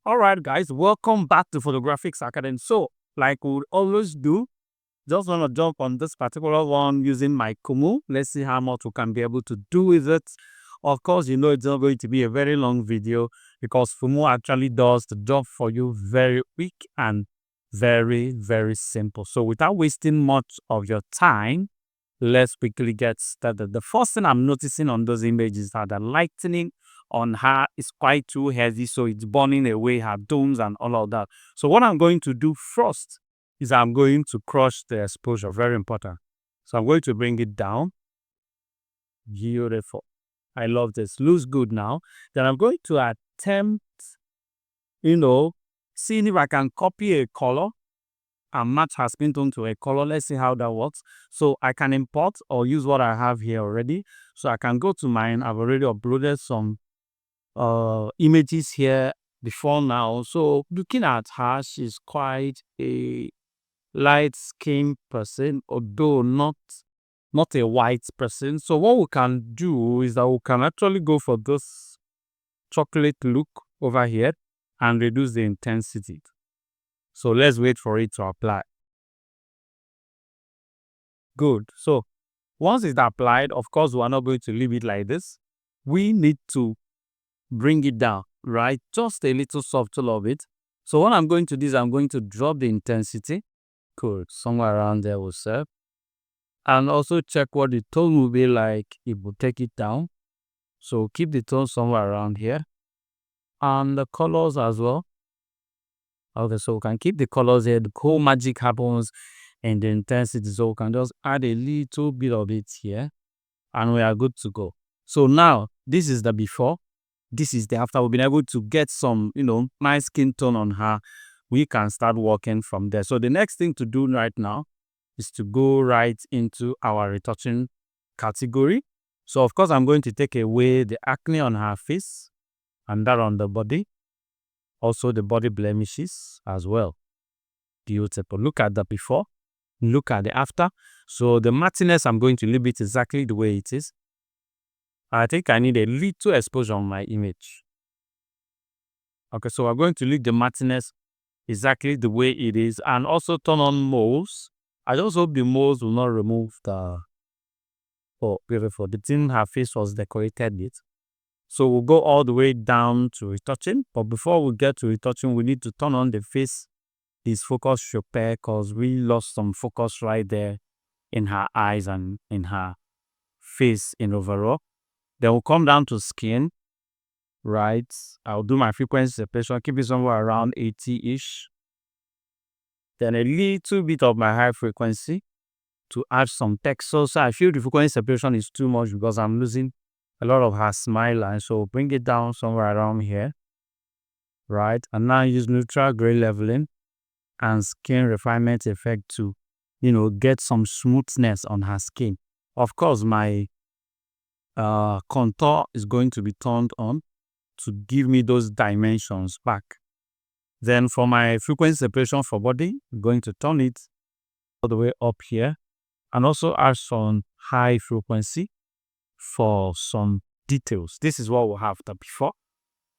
All right, guys, welcome back to Photographics Academy. So, like we would always do, just want to jump on this particular one using my Kumoo. Let's see how much we can be able to do with it. Of course, it's not going to be a very long video because Kumoo actually does the job for you very quick and very, very simple. So, without wasting much of your time, let's quickly get started. The first thing I'm noticing on those images is that the lightning on her is quite too heavy, so it's burning away her domes and all of that. So what I'm going to do first is I'm going to crush the exposure. Very important. So I'm going to bring it down. Beautiful. I love this. Looks good now. Then I'm going to attempt, seeing if I can copy a color and match her skin tone to a color. Let's see how that works. So I can import or use what I have here already. So I can go to mine. I've already uploaded some images here before now. So looking at her, she's quite a light skinned person, although not a white person. So what we can do is that we can actually go for this chocolate look over here and reduce the intensity. So let's wait for it to apply. Good. So once it's applied, of course, we're not going to leave it like this. We need to bring it down, right? Just a little subtle of it. So what I'm going to do is I'm going to drop the intensity. Good. Somewhere around there will serve. And also check what the tone will be like if we take it down. So keep the tone somewhere around here. And the colors as well. Okay, so we can keep the colors here. The whole magic happens in the intensity. So we can just add a little bit of it here. And we are good to go. So now, this is the before. This is the after. We've been able to get some, nice skin tone on her. We can start working from there. So the next thing to do right now is to go right into our retouching category. So of course, I'm going to take away the acne on her face and that on the body. Also the body blemishes as well. Beautiful. Look at the before. Look at the after. So the mattiness, I'm going to leave it exactly the way it is. I think I need a little exposure on my image. Okay, so we're going to leave the mattiness exactly the way it is and also turn on moles. I just hope the moles will not remove the, oh, beautiful. The thing her face was decorated with. So we'll go all the way down to retouching. But before we get to retouching, we need to turn on the face, this focus repair, because we lost some focus right there in her eyes and in her face in overall. Then we'll come down to skin, right? I'll do my frequency separation, keep it somewhere around 80-ish. Then a little bit of my high frequency to add some texture. So I feel the frequency separation is too much because I'm losing a lot of her smile line. So bring it down somewhere around here, right? And now use neutral gray leveling and skin refinement effect to, get some smoothness on her skin. Of course, my contour is going to be turned on to give me those dimensions back. Then for my frequency separation for body, I'm going to turn it all the way up here and also add some high frequency for some details. This is what we'll have: the before,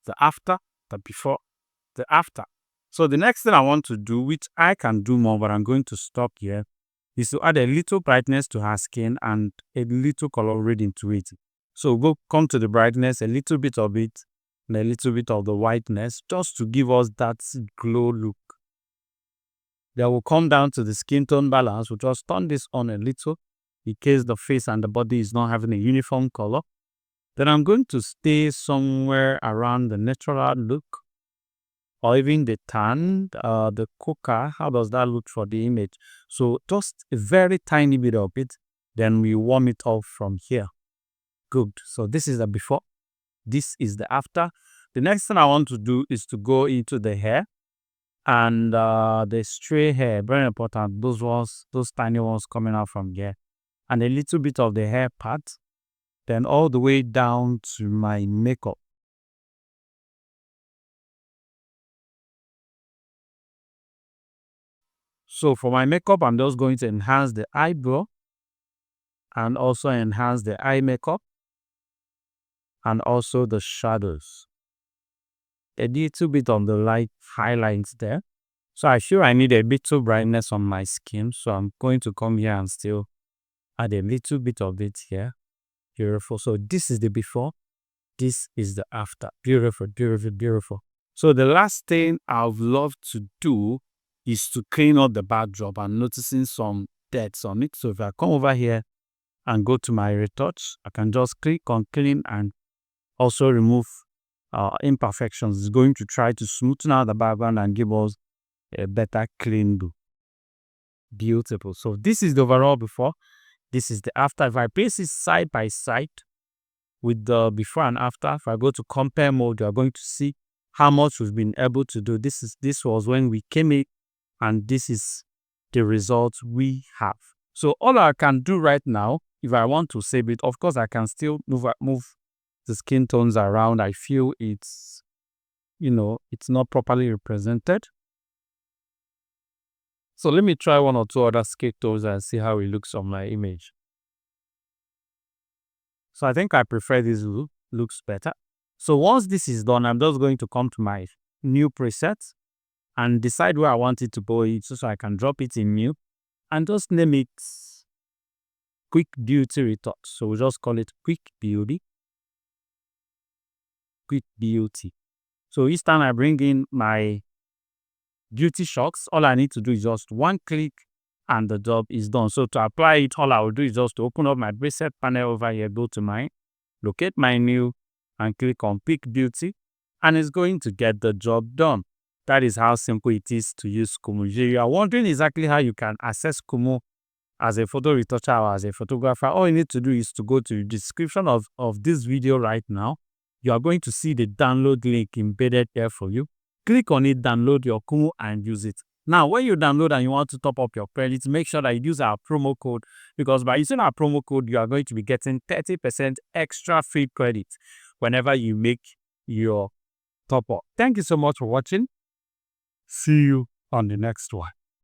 the after, the before, the after. So the next thing I want to do, which I can do more, but I'm going to stop here, is to add a little brightness to her skin and a little color reading to it. So we'll come to the brightness, a little bit of it, and a little bit of the whiteness, just to give us that glow look. Then we'll come down to the skin tone balance. We'll just turn this on a little in case the face and the body is not having a uniform color. Then I'm going to stay somewhere around the natural look or even the tan, the coca. How does that look for the image? So just a very tiny bit of it. Then we warm it up from here. Good. So this is the before. This is the after. The next thing I want to do is to go into the hair and the stray hair. Very important. Those tiny ones coming out from here. And a little bit of the hair part. Then all the way down to my makeup. So for my makeup, I'm just going to enhance the eyebrow and also enhance the eye makeup and also the shadows. a little bit on the light highlights there. So I feel I need a bit of brightness on my skin. So I'm going to come here and still add a little bit of it here. Beautiful. So this is the before. This is the after. Beautiful, beautiful, beautiful. So the last thing I would love to do is to clean up the backdrop. I'm noticing some deaths on it. So if I come over here and go to my retouch, I can just click on clean and also remove imperfections. It's going to try to smoothen out the background and give us a better clean look. Beautiful. So this is the overall before. This is the after. If I place it side by side with the before and after, if I go to compare mode, you are going to see how much we've been able to do. This was when we came in, and this is the result we have. So all I can do right now, if I want to save it, of course I can still move the skin tones around. I feel it's not properly represented. So let me try one or two other skin tones and see how it looks on my image. So I think I prefer this look. Looks better. So once this is done, I'm just going to come to my new preset and decide where I want it to go so I can drop it in new and just name it Quick Beauty Retouch. So we'll just call it Quick Beauty. Quick Beauty. So each time I bring in my beauty shocks, all I need to do is just one click and the job is done. So to apply it, all I will do is just to open up my preset panel over here, go to mine, locate my new and click on Quick Beauty, and it's going to get the job done. That is how simple it is to use Kumoo. If you are wondering exactly how you can access Kumoo as a photo retoucher or as a photographer, all you need to do is to go to the description of this video right now. You are going to see the download link embedded there for you. Click on it, download your Kumoo and use it. Now, when you download and you want to top up your credits, make sure that you use our promo code, because by using our promo code, you are going to be getting 30% extra free credits whenever you make your top up. Thank you so much for watching. See you on the next one.